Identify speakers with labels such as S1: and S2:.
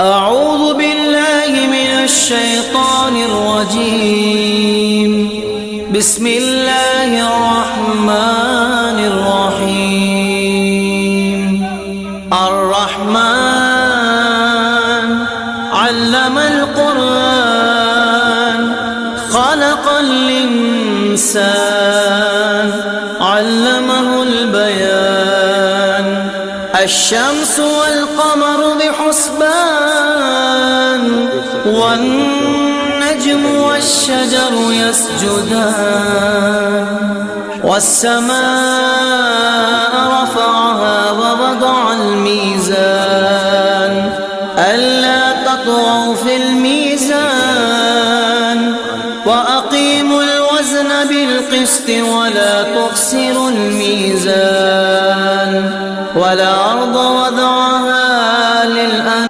S1: أعوذ بالله من الشيطان الرجيم. بسم الله الرحمن الرحيم. الرحمن علم القرآن خلق الإنسان علمه البيان. الشمس والقمر بحسبان والنجم والشجر يسجدان. والسماء رفعها ووضع الميزان ألا تطغوا في الميزان وأقيموا الوزن بالقسط ولا تخسروا الميزان. والأرض وضعها للأنام